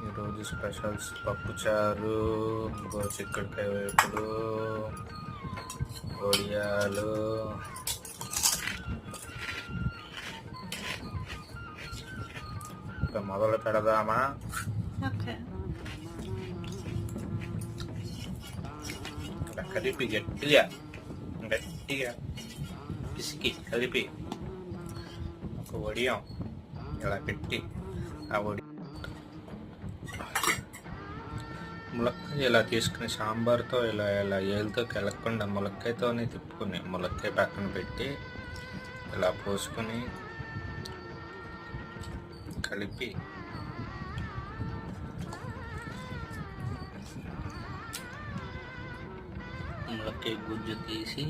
ఈరోజు స్పెషల్స్ పప్పుచారు, చిక్కుడుకాయ వేపుడు, వడియాలు. ఇక మొదలు పెడదామా? కలిపి గట్టిగా పిసికి కలిపి ఒక వడియం ఇలా పెట్టి ఆ వడి ములక్కాయ ఇలా తీసుకుని సాంబార్తో ఇలా ఏళ్ళతో కెలకుండా ములక్కాయతోనే తిప్పుకుని ములక్కాయ పక్కన పెట్టి ఇలా పోసుకొని కలిపి ములక్కాయ గుజ్జు తీసి